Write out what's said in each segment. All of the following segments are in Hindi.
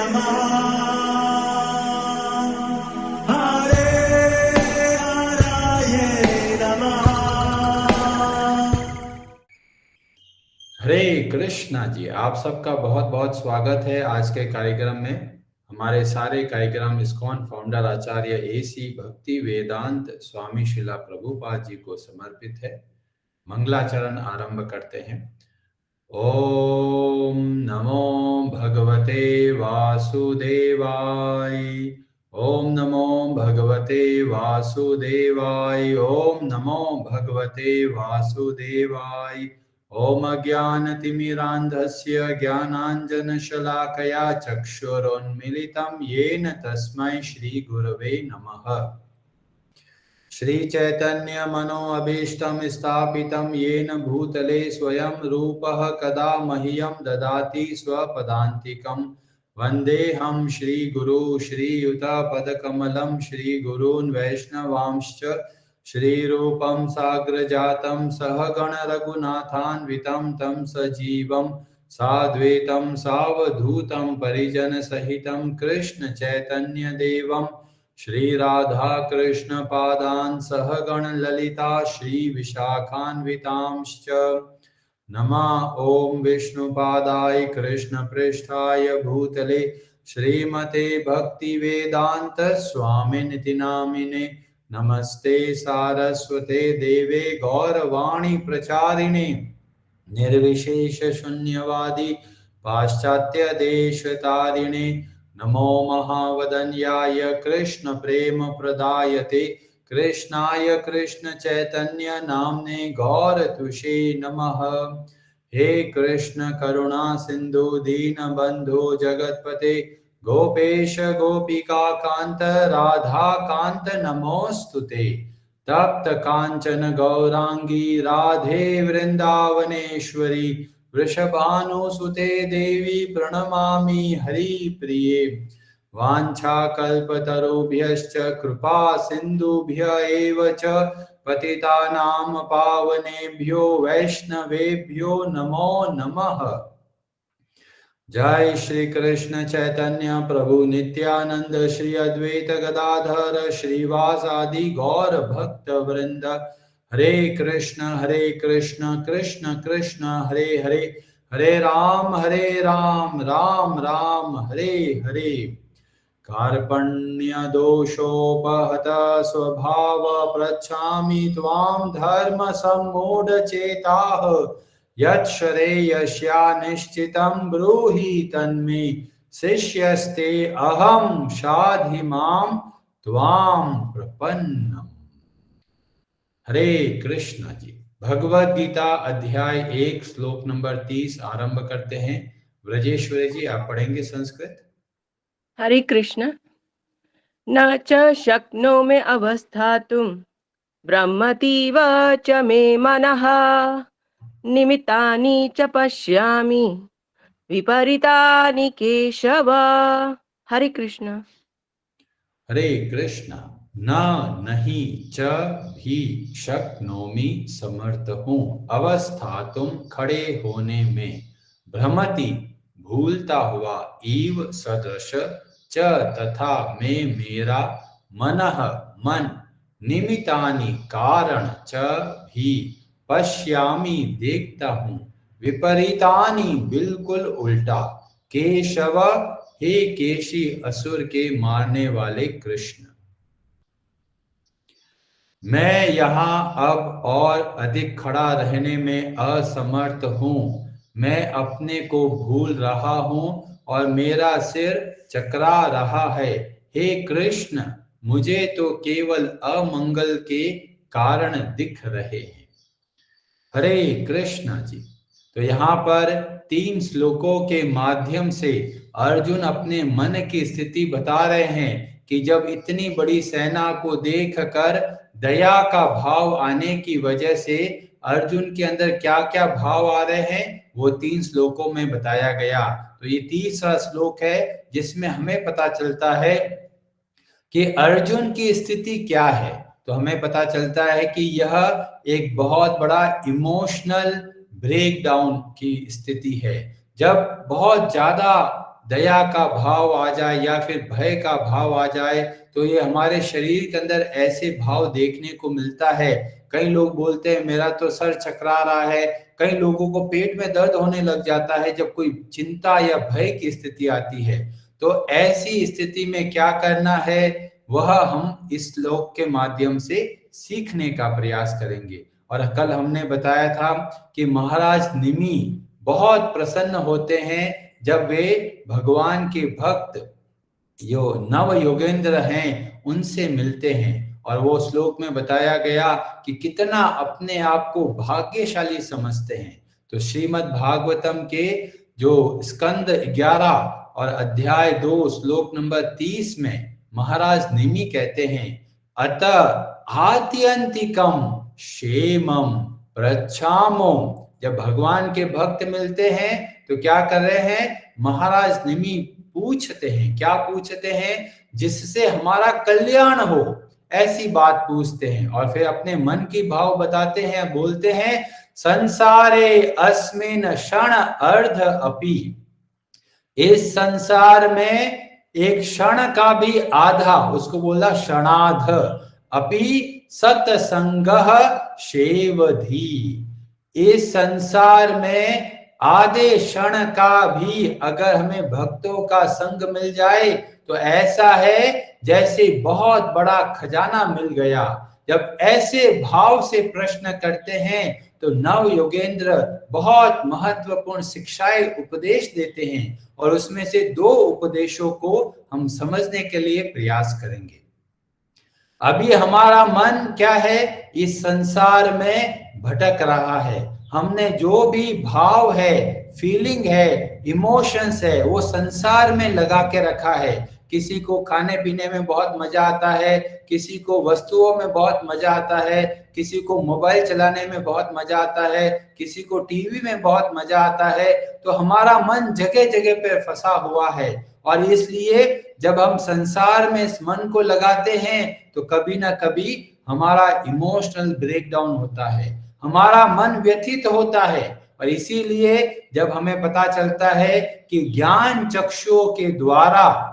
नमः हरे हराये नमः। हरे कृष्णा जी, आप सबका बहुत बहुत स्वागत है आज के कार्यक्रम में। हमारे सारे कार्यक्रम इस्कॉन फाउंडर आचार्य एसी भक्ति वेदांत स्वामी शिला प्रभुपाद जी को समर्पित है। मंगलाचरण आरंभ करते हैं। ओम नमो भगवते वासुदेवाय। ओम नमो भगवते वासुदेवाय। ओम नमो भगवते वासुदेवाय। ओम अज्ञानतिमिरान्धस्य ज्ञानाञ्जनशलाकया चक्षुरोन्मीलितं येन तस्मै श्रीगुरवे नमः। श्रीचैतन्य मनोभीष्टं स्थापितं येन भूतले स्वयं रूपः कदा मह्यं ददाति स्वपदान्तिकं। वन्देऽहं श्रीगुरू श्रीयुतपदकमलं श्रीगुरून् वैष्णवांश्च श्रीरूपं साग्रजातं सहगण रघुनाथान्वितं तं सजीवं साद्वैतं सावधूतं परिजनसहितं कृष्ण चैतन्यदेवं श्री राधा कृष्ण पादान् सहगण ललिता श्री विशाखान्वितांश्च। नमः ओम विष्णुपादाय कृष्ण पृष्ठाय भूतले श्रीमते भक्ति वेदांत स्वामिनिति नामिने। नमस्ते सारस्वते देवे गौरवाणी प्रचारिणे निर्विशेष शून्यवादी पाश्चात्य देशतारिणे। नमो महावदन्याय कृष्ण प्रेम प्रदायते कृष्णाय कृष्ण चैतन्य नाम्ने गौरतुषे नमः। हे कृष्ण करुणा सिंधु दीन बंधु जगतपते गोपेश गोपिका कांत राधा कांत नमोस्तुते। तप्त कांचन गौरांगी राधे वृंदावनेश्वरी वृषभानुसुते देवी प्रणमामि हरिप्रिये। वाञ्छाकल्पतरुभ्यश्च कृपा सिन्धुभ्य एव च पतितानां पावनेभ्यो वैष्णवेभ्यो नमो नमः। जय श्री कृष्ण चैतन्य प्रभु नित्यानंद श्री अद्वैत गदाधर श्रीवासादि गौर भक्त वृंद। हरे कृष्ण कृष्ण कृष्ण हरे हरे, हरे राम राम राम हरे हरे। कार्पण्य दोषोपहत स्वभाव पृच्छामि त्वां धर्म सम्मूढ़ चेताः। यच्छ्रेयस्या निश्चितं ब्रूहि तन्मे शिष्यस्ते अहं शाधि मां त्वां प्रपन्नम्। हरे कृष्ण जी। भगवद गीता अध्याय 1 श्लोक नंबर 30 आरंभ करते हैं। ब्रजेश्वरी जी, आप पढ़ेंगे संस्कृत। हरे कृष्ण। न च शक्नोमि अवस्थातुं ब्रह्मतीव च मे मनः निमित्तानि च पश्यामि विपरीतानि केशव। हरे कृष्ण। हरे कृष्ण। न नहीं च भी शक्नोमि समर्थ हूँ अवस्थातुम खड़े होने में, भ्रमति भूलता हुआ, इव सदृश च तथा में मेरा, मनः मन, निमित्तानि कारण च भी, पश्यामि देखता हूँ, विपरीतानि बिल्कुल उल्टा, केशव हे केशी असुर के मारने वाले कृष्ण। मैं यहाँ अब और अधिक खड़ा रहने में असमर्थ हूँ। मैं अपने को भूल रहा हूँ और मेरा सिर चकरा रहा है। हे कृष्ण, मुझे तो केवल अमंगल के कारण दिख रहे हैं। हरे कृष्ण जी। तो यहाँ पर 3 श्लोकों के माध्यम से अर्जुन अपने मन की स्थिति बता रहे हैं कि जब इतनी बड़ी सेना को देखकर दया का भाव आने की वजह से अर्जुन के अंदर क्या क्या भाव आ रहे हैं वो 3 श्लोकों में बताया गया। तो ये तीसरा श्लोक है जिसमें हमें पता चलता है कि अर्जुन की स्थिति क्या है। तो हमें पता चलता है कि यह एक बहुत बड़ा इमोशनल ब्रेकडाउन की स्थिति है। जब बहुत ज्यादा दया का भाव आ जाए या फिर भय का भाव आ जाए, तो ये हमारे शरीर के अंदर ऐसे भाव देखने को मिलता है। कई लोग बोलते हैं मेरा तो सर चकरा रहा है, कई लोगों को पेट में दर्द होने लग जाता है जब कोई चिंता या भय की स्थिति आती है। तो ऐसी स्थिति में क्या करना है, वह हम इस श्लोक के माध्यम से सीखने का प्रयास करेंगे। और कल हमने बताया था कि महाराज निमि बहुत प्रसन्न होते हैं जब वे भगवान के भक्त जो नव योगेंद्र हैं उनसे मिलते हैं। और वो श्लोक में बताया गया कि कितना अपने आप को भाग्यशाली समझते हैं। तो श्रीमद् भागवतम के जो स्कंद 11 और अध्याय 2 श्लोक नंबर 30 में महाराज निमि कहते हैं, अतः आत्यंतिकम क्षेमम प्रच्छामो। जब भगवान के भक्त मिलते हैं तो क्या कर रहे हैं, महाराज निमि पूछते हैं, क्या पूछते हैं, जिससे हमारा कल्याण हो ऐसी बात पूछते हैं। और फिर अपने मन की भाव बताते हैं, बोलते हैं, संसारे अस्मिन क्षण अर्ध अपि। इस संसार में एक क्षण का भी आधा, उसको बोला क्षणाध, अपि सत्संगः शेवधी। इस संसार में आधे क्षण का भी अगर हमें भक्तों का संग मिल जाए तो ऐसा है जैसे बहुत बड़ा खजाना मिल गया। जब ऐसे भाव से प्रश्न करते हैं तो नव योगेंद्र बहुत महत्वपूर्ण शिक्षाएं उपदेश देते हैं और उसमें से 2 उपदेशों को हम समझने के लिए प्रयास करेंगे। अभी हमारा मन क्या है, इस संसार में भटक रहा है। हमने जो भी भाव है, फीलिंग है, इमोशंस है, वो संसार में लगा के रखा है। किसी को खाने पीने में बहुत मजा आता है, किसी को वस्तुओं में बहुत मजा आता है, किसी को मोबाइल चलाने में बहुत मजा आता है, किसी को टीवी में बहुत मजा आता है। तो हमारा मन जगह जगह पे फंसा हुआ है और इसलिए जब हम संसार में इस मन को लगाते हैं तो कभी ना कभी हमारा इमोशनल ब्रेकडाउन होता है, हमारा मन व्यथित होता है। और इसीलिए जब हमें पता चलता है कि ज्ञान चक्षुओं के द्वारा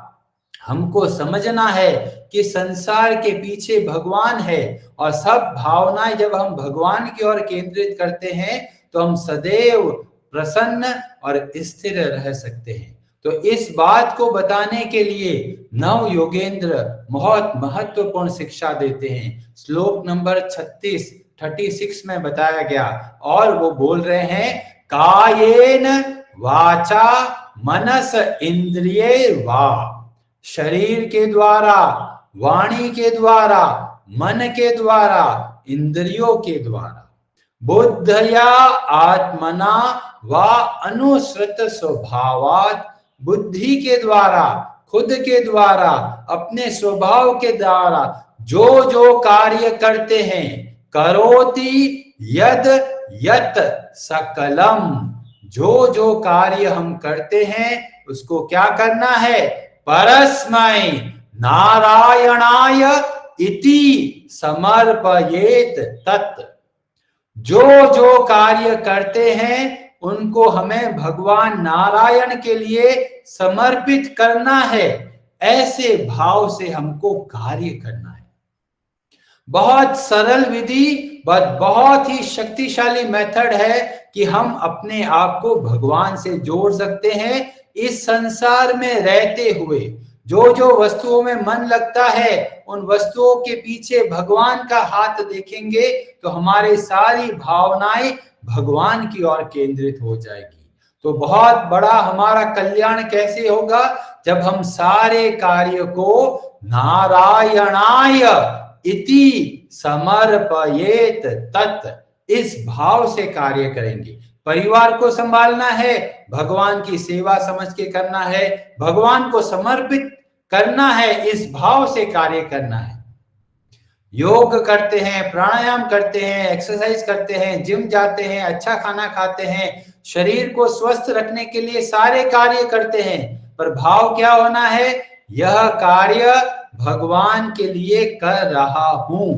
हमको समझना है कि संसार के पीछे भगवान है और सब भावनाएं जब हम भगवान की ओर केंद्रित करते हैं तो हम सदैव प्रसन्न और स्थिर रह सकते हैं। तो इस बात को बताने के लिए नव योगेंद्र बहुत महत्वपूर्ण शिक्षा देते हैं। श्लोक नंबर 36 में बताया गया और वो बोल रहे हैं, कायेन वाचा मनस इंद्रिये वा। शरीर के द्वारा, वाणी के द्वारा, मन के द्वारा, इंद्रियों के द्वारा, बुद्धया आत्मना वा अनुसृत स्वभावात्। बुद्धि के द्वारा, खुद के द्वारा, अपने स्वभाव के द्वारा जो जो कार्य करते हैं, करोति यद यत सकलम। जो जो कार्य हम करते हैं उसको क्या करना है, परस्मै नारायणाय इति समर्पयेत तत्। जो जो कार्य करते हैं उनको हमें भगवान नारायण के लिए समर्पित करना है। ऐसे भाव से हमको कार्य करना है। बहुत सरल विधि, बहुत ही शक्तिशाली मेथड है कि हम अपने आप को भगवान से जोड़ सकते हैं। इस संसार में रहते हुए जो जो वस्तुओं में मन लगता है उन वस्तुओं के पीछे भगवान का हाथ देखेंगे तो हमारी सारी भावनाएं भगवान की ओर केंद्रित हो जाएगी। तो बहुत बड़ा हमारा कल्याण कैसे होगा, जब हम सारे कार्य को नारायणाय इति समर्पयेत तत्, इस भाव से कार्य करेंगे। परिवार को संभालना है, भगवान की सेवा समझ के करना है, भगवान को समर्पित करना है, इस भाव से कार्य करना है। योग करते हैं, प्राणायाम करते हैं, एक्सरसाइज करते हैं, जिम जाते हैं, अच्छा खाना खाते हैं, शरीर को स्वस्थ रखने के लिए सारे कार्य करते हैं, पर भाव क्या होना है, यह कार्य भगवान के लिए कर रहा हूं।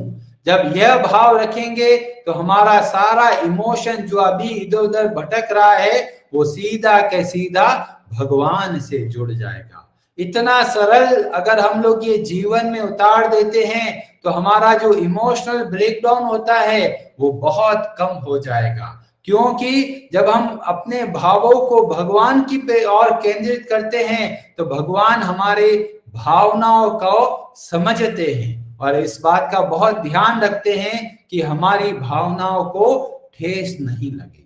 जब यह भाव रखेंगे तो हमारा सारा इमोशन जो अभी इधर उधर भटक रहा है वो सीधा के सीधा भगवान से जुड़ जाएगा। इतना सरल अगर हम लोग ये जीवन में उतार देते हैं तो हमारा जो इमोशनल ब्रेकडाउन होता है वो बहुत कम हो जाएगा। क्योंकि जब हम अपने भावों को भगवान की पे और केंद्रित करते हैं तो भगवान हमारे भावनाओं को समझते हैं और इस बात का बहुत ध्यान रखते हैं कि हमारी भावनाओं को ठेस नहीं लगे।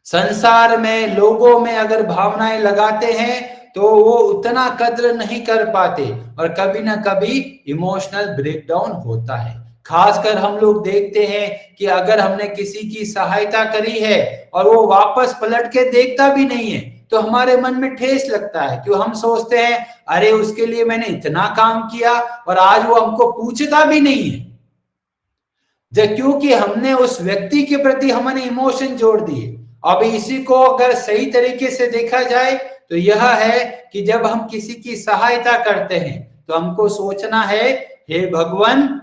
संसार में लोगों में अगर भावनाएं लगाते हैं तो वो उतना कद्र नहीं कर पाते और कभी ना कभी इमोशनल ब्रेकडाउन होता है। खासकर हम लोग देखते हैं कि अगर हमने किसी की सहायता करी है और वो वापस पलट के देखता भी नहीं है तो हमारे मन में ठेस लगता है। क्यों? हम सोचते हैं अरे उसके लिए मैंने इतना काम किया और आज वो हमको पूछता भी नहीं है। क्योंकि हमने उस व्यक्ति के प्रति हमने इमोशन जोड़ दिए। अब इसी को अगर सही तरीके से देखा जाए तो यह है कि जब हम किसी की सहायता करते हैं तो हमको सोचना है, हे भगवान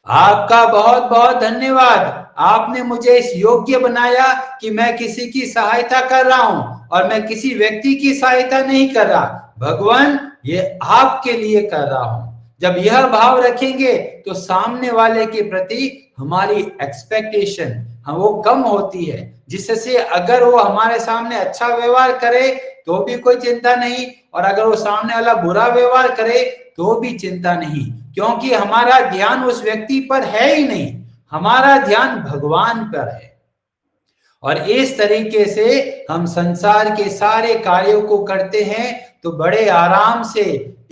आपका बहुत बहुत धन्यवाद, आपने मुझे इस योग्य बनाया कि मैं किसी की सहायता कर रहा हूं और मैं किसी व्यक्ति की सहायता नहीं कर रहा। भगवान ये आपके लिए कर रहा हूं। जब यह भाव रखेंगे तो सामने वाले के प्रति हमारी एक्सपेक्टेशन वो कम होती है, जिससे अगर वो हमारे सामने अच्छा व्यवहार करे तो भी कोई चिंता नहीं और अगर वो सामने वाला बुरा व्यवहार करे तो भी चिंता नहीं, क्योंकि हमारा ध्यान उस व्यक्ति पर है ही नहीं, हमारा ध्यान भगवान पर है। और इस तरीके से हम संसार के सारे कार्यों को करते हैं तो बड़े आराम से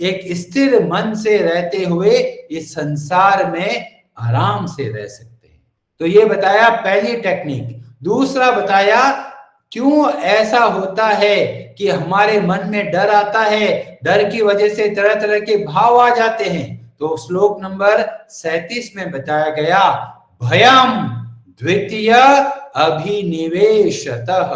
एक स्थिर मन से रहते हुए इस संसार में आराम से रह सकते हैं। तो ये बताया पहली टेक्निक। दूसरा बताया क्यों ऐसा होता है कि हमारे मन में डर आता है, डर की वजह से तरह तरह के भाव आ जाते हैं। तो श्लोक नंबर 37 में बताया गया, भयम द्वितीय अभिनिवेशतः।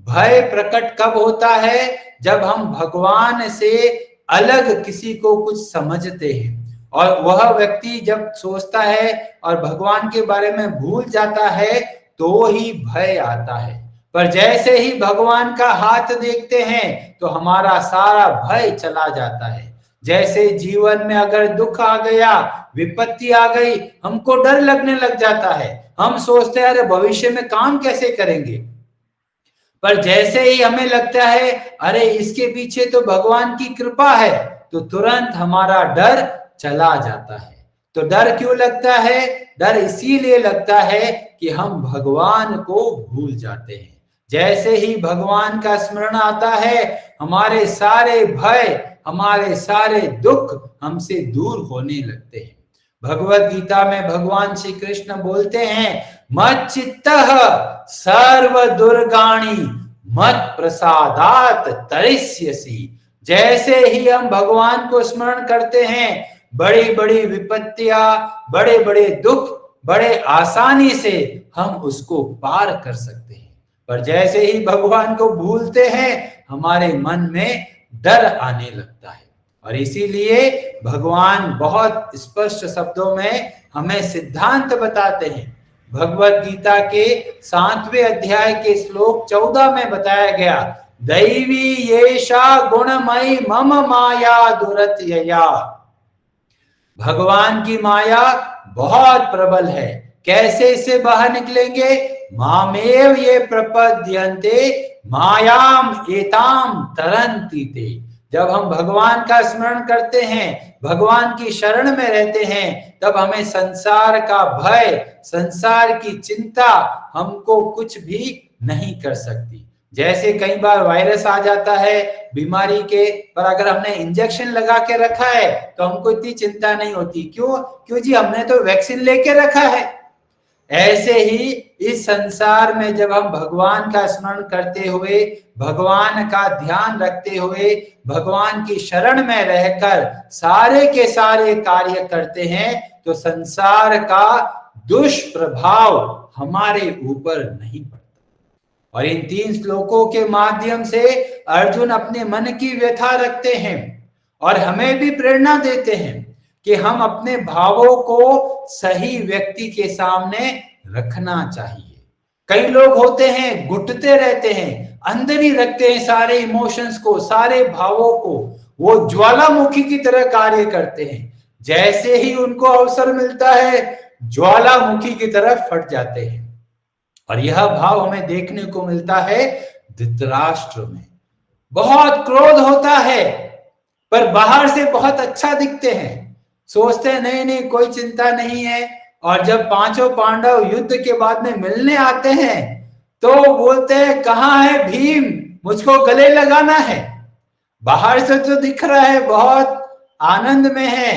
भय प्रकट कब होता है? जब हम भगवान से अलग किसी को कुछ समझते हैं और वह व्यक्ति जब सोचता है और भगवान के बारे में भूल जाता है तो ही भय आता है। पर जैसे ही भगवान का हाथ देखते हैं तो हमारा सारा भय चला जाता है। जैसे जीवन में अगर दुख आ गया, विपत्ति आ गई, हमको डर लगने लग जाता है। हम सोचते हैं अरे भविष्य में काम कैसे करेंगे, पर जैसे ही हमें लगता है अरे इसके पीछे तो भगवान की कृपा है तो तुरंत हमारा डर चला जाता है। तो डर क्यों लगता है? डर इसीलिए लगता है कि हम भगवान को भूल जाते हैं। जैसे ही भगवान का स्मरण आता है हमारे सारे भय, हमारे सारे दुख हमसे दूर होने लगते हैं। भगवत गीता में भगवान श्री कृष्ण बोलते हैं, मत चित्तः सर्व दुर्गाणि मत प्रसादात तरिष्यसि। जैसे ही हम भगवान को स्मरण करते हैं बड़ी बड़ी विपत्तियां, बड़े बड़े दुख बड़े आसानी से हम उसको पार कर सकते हैं। पर जैसे ही भगवान को भूलते हैं हमारे मन में डर आने लगता है। और इसीलिए भगवान बहुत स्पष्ट शब्दों में हमें सिद्धांत बताते हैं। भगवत गीता के 7वें अध्याय के श्लोक 14 में बताया गया, दैवी येषा गुणमयी मम माया दुरत्यया। भगवान की माया बहुत प्रबल है। कैसे इससे बाहर निकलेंगे? मामेव ये प्रपद्यन्ते मायाम एताम तरन्ति ते। जब हम भगवान का स्मरण करते हैं, भगवान की शरण में रहते हैं, तब हमें संसार का भय, संसार की चिंता हमको कुछ भी नहीं कर सकती। जैसे कई बार वायरस आ जाता है बीमारी के, पर अगर हमने इंजेक्शन लगा के रखा है तो हमको इतनी चिंता नहीं होती। क्यों जी? हमने तो वैक्सीन लेके रखा है। ऐसे ही इस संसार में जब हम भगवान का स्मरण करते हुए, भगवान का ध्यान रखते हुए, भगवान की शरण में रहकर सारे के सारे कार्य करते हैं तो संसार का दुष्प्रभाव हमारे ऊपर नहीं पड़ता। और इन 3 श्लोकों के माध्यम से अर्जुन अपने मन की व्यथा रखते हैं और हमें भी प्रेरणा देते हैं कि हम अपने भावों को सही व्यक्ति के सामने रखना चाहिए। कई लोग होते हैं घुटते रहते हैं, अंदर ही रखते हैं सारे इमोशंस को, सारे भावों को। वो ज्वालामुखी की तरह कार्य करते हैं, जैसे ही उनको अवसर मिलता है ज्वालामुखी की तरह फट जाते हैं। और यह भाव हमें देखने को मिलता है धृतराष्ट्र में। बहुत क्रोध होता है पर बाहर से बहुत अच्छा दिखते हैं, सोचते हैं नहीं नहीं कोई चिंता नहीं है। और जब पांचों पांडव युद्ध के बाद में मिलने आते हैं तो बोलते हैं कहाँ है भीम, मुझको गले लगाना है। बाहर से तो दिख रहा है बहुत आनंद में है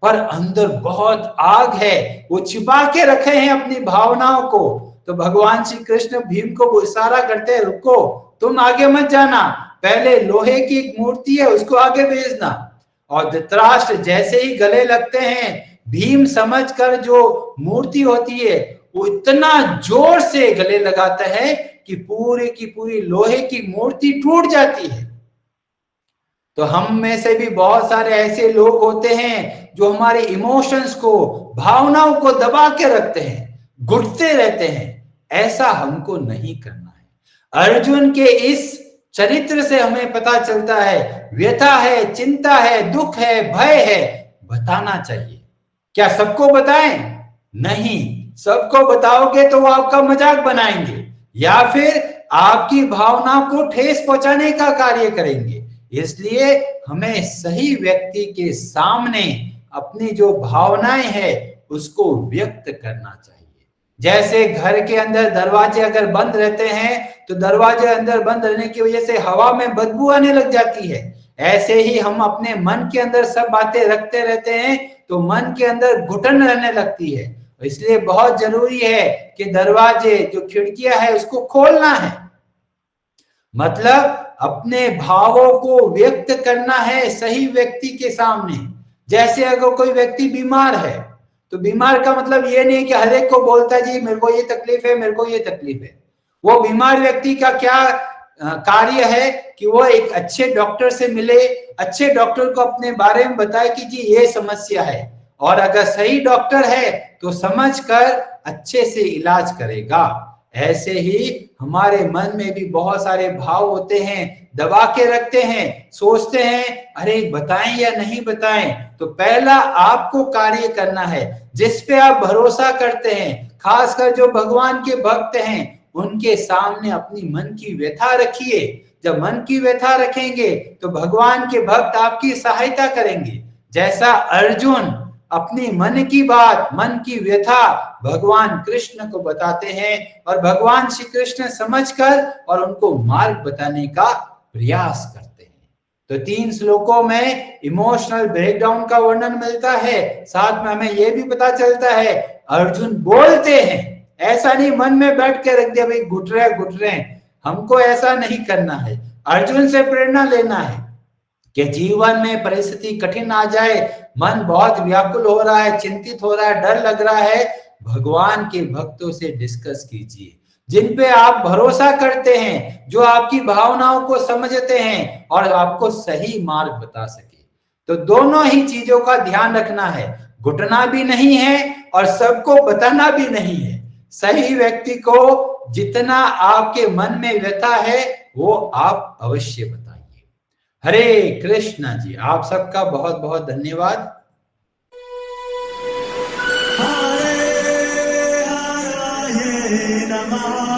पर अंदर बहुत आग है, वो छिपा के रखे हैं अपनी भावनाओं को। तो भगवान श्री कृष्ण भीम को इशारा करते हैं रुको, तुम आगे मत जाना, पहले लोहे की एक मूर्ति है उसको आगे भेजना। और धृतराष्ट्र जैसे ही गले लगते हैं, भीम समझकर जो मूर्ति होती है वो इतना जोर से गले लगाता है कि पूरी की पूरी लोहे की मूर्ति टूट जाती है। तो हम में से भी बहुत सारे ऐसे लोग होते हैं जो हमारे इमोशंस को, भावनाओं को दबा के रखते हैं, घुटते रहते हैं। ऐसा हमको नहीं करना है। अर्जुन के इस चरित्र से हमें पता चलता है व्यथा है, चिंता है, दुख है, भय है, बताना चाहिए। क्या सबको बताएं? नहीं, सबको बताओगे तो वो आपका मजाक बनाएंगे या फिर आपकी भावना को ठेस पहुंचाने का कार्य करेंगे। इसलिए हमें सही व्यक्ति के सामने अपनी जो भावनाएं हैं उसको व्यक्त करना चाहिए। जैसे घर के अंदर दरवाजे अगर बंद रहते हैं तो दरवाजे अंदर बंद रहने की वजह से हवा में बदबू आने लग जाती है, ऐसे ही हम अपने मन के अंदर सब बातें रखते रहते हैं तो मन के अंदर घुटन रहने लगती है। इसलिए बहुत जरूरी है कि दरवाजे, जो खिड़कियां है उसको खोलना है, मतलब अपने भावों को व्यक्त करना है सही व्यक्ति के सामने। जैसे अगर कोई व्यक्ति बीमार है तो बीमार का मतलब ये नहीं कि हर एक को बोलता जी मेरे को ये तकलीफ है, मेरे को ये तकलीफ है। वो बीमार व्यक्ति का क्या कार्य है कि वो एक अच्छे डॉक्टर से मिले, अच्छे डॉक्टर को अपने बारे में बताए कि जी ये समस्या है, और अगर सही डॉक्टर है तो समझकर अच्छे से इलाज करेगा। ऐसे ही हमारे मन में भी बहुत सारे भाव होते हैं, दबा के रखते हैं, सोचते हैं अरे बताएं या नहीं बताएं। तो पहला आपको कार्य करना है, जिस पे आप भरोसा करते हैं, खासकर जो भगवान के भक्त हैं उनके सामने अपनी मन की व्यथा रखिए। जब मन की व्यथा रखेंगे तो भगवान के भक्त आपकी सहायता करेंगे। जैसा अर्जुन अपनी मन की बात, मन की व्यथा भगवान कृष्ण को बताते हैं और भगवान श्री कृष्ण समझकर और उनको मार्ग बताने का प्रयास करते हैं। तो 3 श्लोकों में इमोशनल ब्रेकडाउन का वर्णन मिलता है, साथ में हमें यह भी पता चलता है अर्जुन बोलते हैं, ऐसा नहीं मन में बैठ के रख दिया भाई घुट रहे हैं। हमको ऐसा नहीं करना है, अर्जुन से प्रेरणा लेना है कि जीवन में परिस्थिति कठिन आ जाए, मन बहुत व्याकुल हो रहा है, चिंतित हो रहा है, डर लग रहा है, भगवान के भक्तों से डिस्कस कीजिए, जिन पे आप भरोसा करते हैं, जो आपकी भावनाओं को समझते हैं और आपको सही मार्ग बता सके। तो दोनों ही चीजों का ध्यान रखना है, घुटना भी नहीं है और सबको बताना भी नहीं है। सही व्यक्ति को जितना आपके मन में व्यथा है वो आप अवश्य बताइए। हरे कृष्णा जी, आप सबका बहुत बहुत धन्यवाद। हरे हरे नमः।